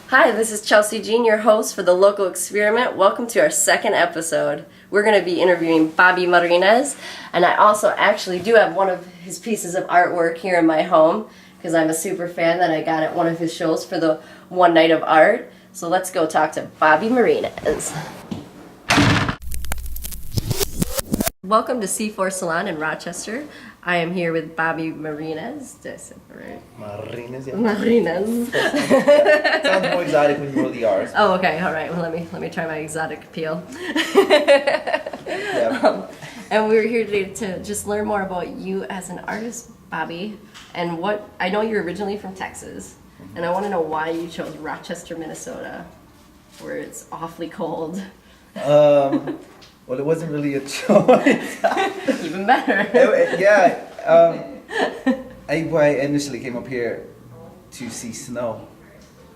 Hi, this is Chelsee Jean, your host for the Local Experiment. Welcome to our second episode. We're going to be interviewing Bobby Marinez, and I also actually do have one of his pieces of artwork here in my home because I'm a super fan that I got at one of his shows for the one night of art. So let's go talk to Bobby Marinez. Welcome to C4 Salon in Rochester. I am here with Bobby Marinez. Did I say it right? Marinez, yeah. Marinez. Sounds more exotic when you roll the R's. Oh, okay. All right. Well, let me try my exotic appeal. Yeah. And we're here today to just learn more about you as an artist, Bobby, and what I know you're originally from Texas, and I want to know why you chose Rochester, Minnesota, where it's awfully cold. Well, it wasn't really a choice. Even better. I initially came up here to see snow.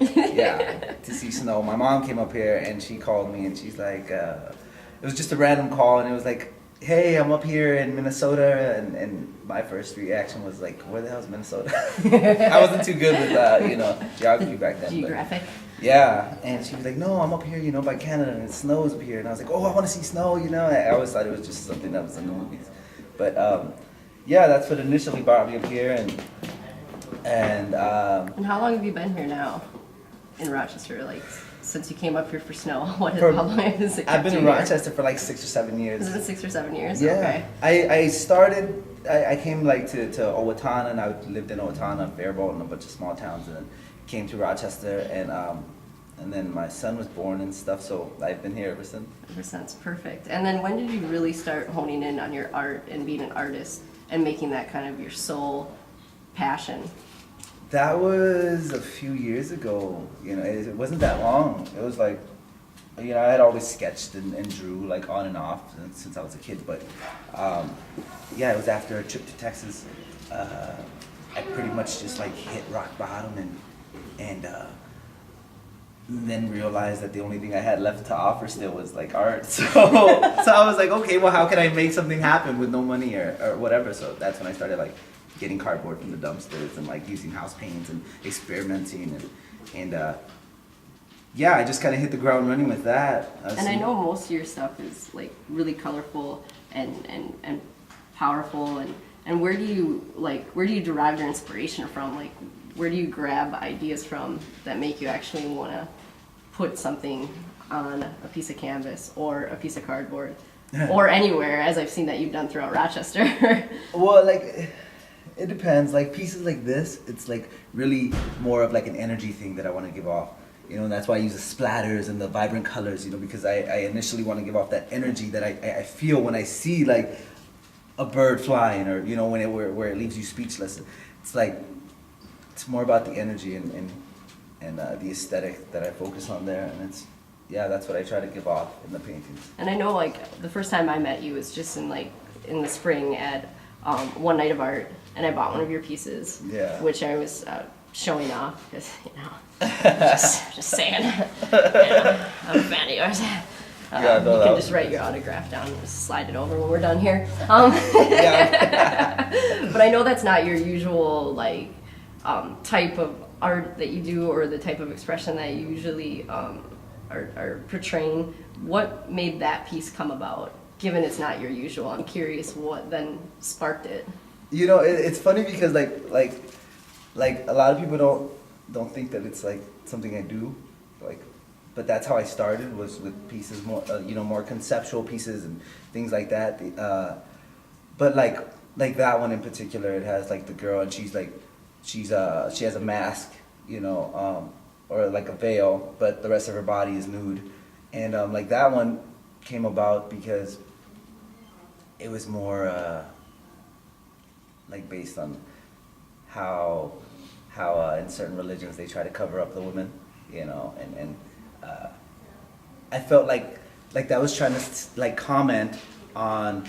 Yeah, to see snow. My mom came up here and she called me and she's like, it was just a random call and it was like, hey, I'm up here in Minnesota, and my first reaction was like, where the hell is Minnesota? I wasn't too good with geography back then. Geographic. Yeah, and she was like, no, I'm up here, by Canada, and it snows up here. And I was like, oh, I want to see snow, I always thought it was just something that was in the movies. But, that's what initially brought me up here, And how long have you been here now in Rochester? Like, since you came up here for snow, how long has it kept I've been you in here? Rochester for like 6 or 7 years. Has it been 6 or 7 years? Yeah. Okay. I came like to Owatonna, and I lived in Owatonna, Faribault, and a bunch of small towns, and then came to Rochester, and then my son was born and stuff, so I've been here ever since. Ever since, perfect. And then when did you really start honing in on your art and being an artist and making that kind of your sole passion? That was a few years ago. It wasn't that long. It was like, I had always sketched and drew like on and off since I was a kid, but it was after a trip to Texas. I pretty much just like hit rock bottom and then realized that the only thing I had left to offer still was like art. So I was like, okay, well, how can I make something happen with no money or whatever? So that's when I started like getting cardboard from the dumpsters and like using house paints and experimenting and I just kind of hit the ground running with that. And I know most of your stuff is like really colorful and powerful, and where do you derive your inspiration from? Like, where do you grab ideas from that make you actually want to put something on a piece of canvas or a piece of cardboard or anywhere, as I've seen that you've done throughout Rochester? Well, like, it depends. Like pieces like this, it's like really more of like an energy thing that I want to give off. And that's why I use the splatters and the vibrant colors, because I initially want to give off that energy that I feel when I see like a bird flying, or where it leaves you speechless. It's like, it's more about the energy and the aesthetic that I focus on there, and that's what I try to give off in the paintings. And I know, like, the first time I met you was just in the spring at one night of art, and I bought one of your pieces, which I was showing off because just saying, I'm a fan of yours. You can just write your autograph down and just slide it over when we're done here. But I know that's not your usual type of art that you do, or the type of expression that you usually are portraying. What made that piece come about, given it's not your usual? I'm curious what then sparked it. It's funny because like a lot of people don't think that it's like something I do, but that's how I started, was with pieces more more conceptual pieces and things like that. But like that one in particular, it has like the girl, and she has a mask, or like a veil, but the rest of her body is nude. And like that one came about because it was more like based on how in certain religions they try to cover up the women, and I felt like that was trying to like comment on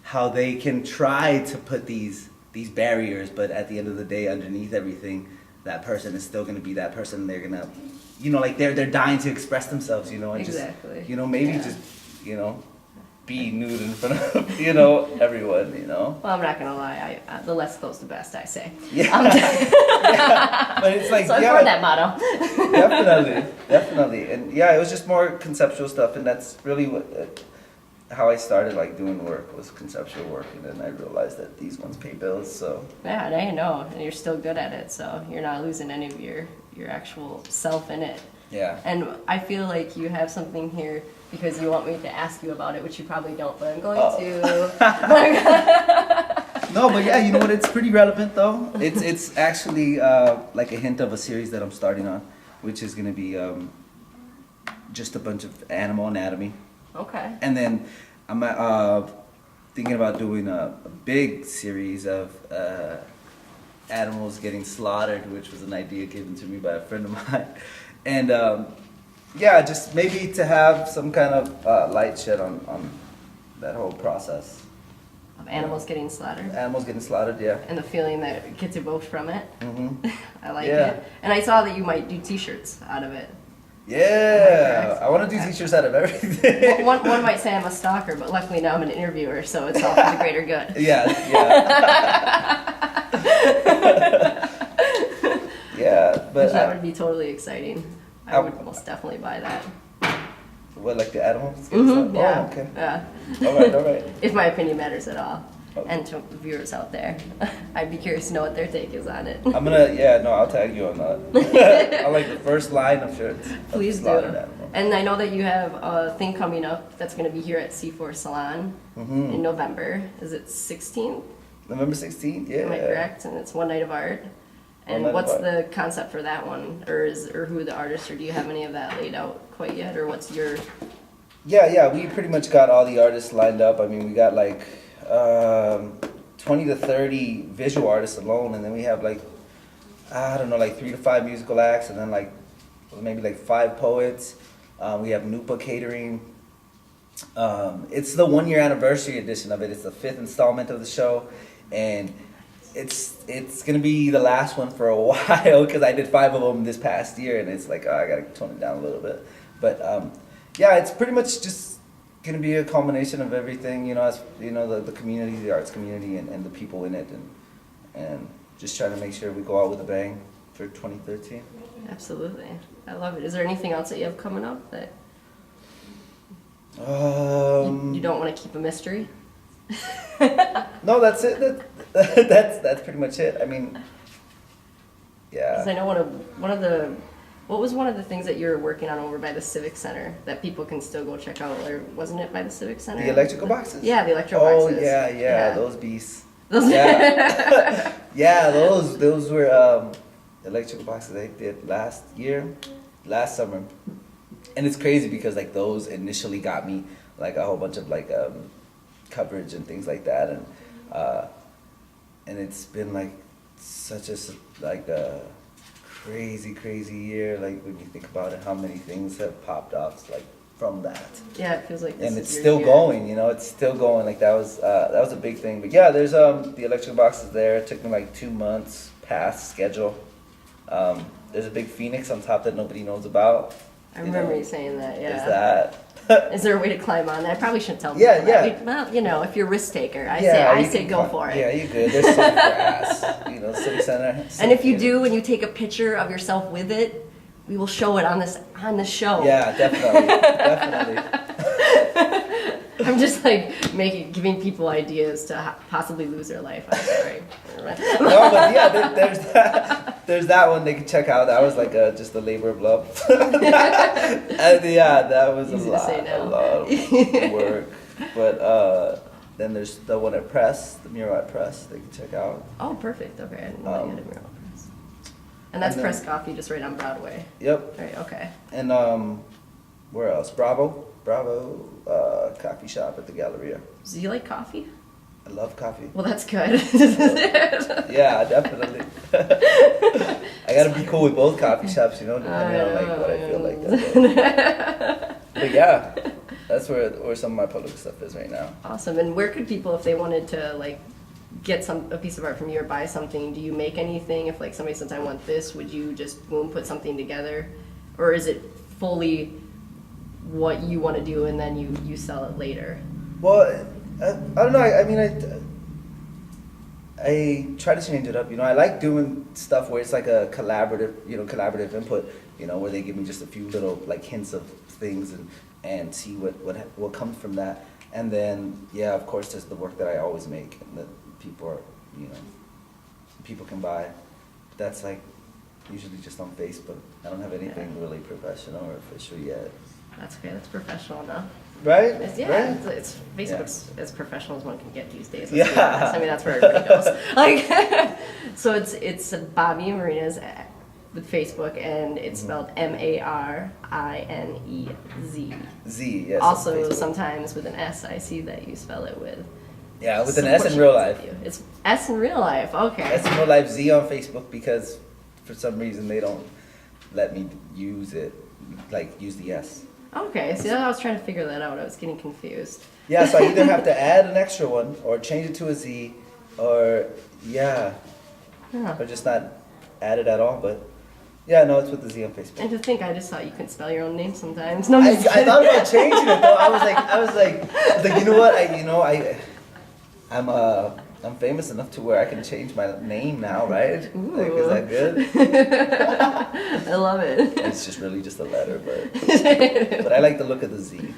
how they can try to put these barriers, but at the end of the day, underneath everything, that person is still going to be that person. They're gonna, like they're dying to express themselves, and exactly. just, maybe just, be nude in front of, you know, everyone, you know? Well, I'm not gonna lie. The less clothes, the best. I say. Yeah. Yeah. But it's like, So I'm yeah, for that motto. definitely. And yeah, it was just more conceptual stuff, and that's really what, how I started like doing work was conceptual work, and then I realized that these ones pay bills, so. Yeah, now you know, and you're still good at it, so you're not losing any of your actual self in it. Yeah. And I feel like you have something here because you want me to ask you about it, which you probably don't, but I'm going to. No, but yeah, you know what? It's pretty relevant though. It's actually like a hint of a series that I'm starting on, which is gonna be just a bunch of animal anatomy. Okay. And then I'm thinking about doing a big series of animals getting slaughtered, which was an idea given to me by a friend of mine. And yeah, just maybe to have some kind of light shed on that whole process. Of animals getting slaughtered. Animals getting slaughtered, yeah. And the feeling that gets evoked from it. Mm-hmm. I like Yeah. it. And I saw that you might do t-shirts out of it. Yeah, I want to do t-shirts out of everything. One might say I'm a stalker, but luckily now I'm an interviewer, so it's all for the greater good. Yeah. Yeah, but That would be totally exciting. I would most definitely buy that. what, like the animals? Mm-hmm, yeah. Oh, okay. Yeah. All right. If my opinion matters at all. Okay. And to viewers out there. I'd be curious to know what their take is on it. I'm gonna, I'll tag you on that. I like the first line of shirts. Please do. Slaughtered animal. And I know that you have a thing coming up that's going to be here at C4 Salon in November. Is it 16th? November 16th, yeah. Am I correct? And it's one night of art. And One night of what's art. the concept for that one? Or who the artist, or do you have any of that laid out quite yet? Or what's your... Yeah, we pretty much got all the artists lined up. I mean, we got like 20 to 30 visual artists alone, and then we have like, I don't know, like 3 to 5 musical acts, and then like maybe like 5 poets. We have Nupa Catering. It's the 1-year anniversary edition of it. It's the 5th installment of the show, and it's gonna be the last one for a while because I did 5 of them this past year, and it's like, I gotta tone it down a little bit. But yeah, it's pretty much just gonna be a culmination of everything, you know, as you know, the community, the arts community, and the people in it, and just trying to make sure we go out with a bang for 2013. Absolutely. I love it. Is there anything else that you have coming up that you don't want to keep a mystery? No, that's it. That's pretty much it. I mean, Because I yeah. know what was one of the things that you were working on over by the Civic Center that people can still go check out, or wasn't it by the Civic Center? The electrical boxes? Yeah, the electrical Oh, boxes. yeah, those beasts. Yeah. Yeah, those were electrical boxes I did last summer. And it's crazy because like those initially got me like a whole bunch of like coverage and things like that, and it's been like such a crazy year, like when you think about it, how many things have popped off like from that. Yeah, it feels like this And is it's your still year. going, you know, it's still going. Like that was a big thing. But yeah, there's the electrical boxes there. It took me like 2 months past schedule. There's a big Phoenix on top that nobody knows about. I remember you saying that, yeah. There's that. Is there a way to climb on that? I probably shouldn't tell Yeah, people that. yeah. Well, you know, if you're a risk taker, I you say can go come- for it. Yeah, you're good. There's some grass, you know, Civic Center. And if you do, and you take a picture of yourself with it, we will show it on this show. Yeah, definitely. I'm just like giving people ideas to possibly lose their life. I'm sorry. No, but yeah, there's that one they can check out. That was like just a labor of love. And yeah, that was Easy to say now. a lot of work. But then there's the one at Press, the mural at Press, they can check out. Oh, perfect. Okay, I didn't know you had a mural press. And that's and then- Press Coffee, just right on Broadway. Yep. Right. Okay. And where else? Bravo coffee shop at the Galleria. Do you like coffee? I love coffee. Well, that's good. Yeah, definitely. I gotta be cool with both coffee shops, you know, depending on like what I feel like that day. But yeah, that's where some of my public stuff is right now. Awesome. And where could people, if they wanted to like get a piece of art from you or buy something, do you make anything? If like somebody says I want this, would you just boom put something together, or is it fully what you want to do and then you sell it later? Well, I don't know. I mean, I try to change it up. I like doing stuff where it's like a collaborative input. Where they give me just a few little like hints of things and see what comes from that. And then yeah, of course, there's the work that I always make and that people can buy. That's like usually just on Facebook. I don't have anything really professional or official yet. That's okay. That's professional enough. Right? Right? Right? It's Facebook's as professional as one can get these days. Yeah. Be honest. I mean, that's where everybody goes. Like, so it's Bobby Marinez with Facebook, and it's spelled Marinez. Z, yes. Also, sometimes with an S. I see that you spell it with. Yeah, with an S in real life. It's S in real life. Okay. S in real life, Z on Facebook, because for some reason they don't let me use it, like use the S. Okay. See, I was trying to figure that out. I was getting confused. Yeah, so I either have to add an extra one or change it to a Z, or or just not add it at all. But yeah, no, it's with the Z on Facebook. And to think, I just thought you couldn't spell your own name sometimes. No, I thought about changing it though. I was like, you know what? I'm famous enough to where I can change my name now, right? Ooh. Like, is that good? I love it. It's just really just a letter, but I like the look of the Z.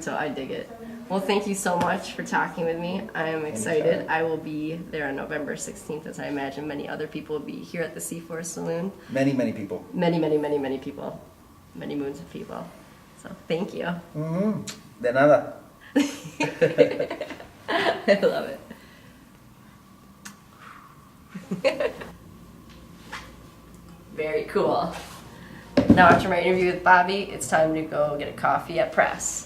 So I dig it. Well, thank you so much for talking with me. I am excited. Anytime. I will be there on November 16th, as I imagine many other people will be here at the C4 Saloon. Many people. Many people. Many moons of people. So thank you. Mm-hmm. De nada. I love it. Very cool. Now after my interview with Bobby, it's time to go get a coffee at Press.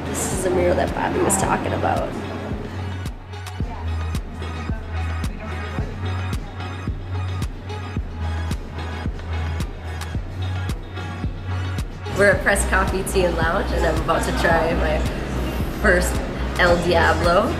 This is the mirror that Bobby was talking about. We're at Press Coffee, Tea, and Lounge, and I'm about to try my first El Diablo.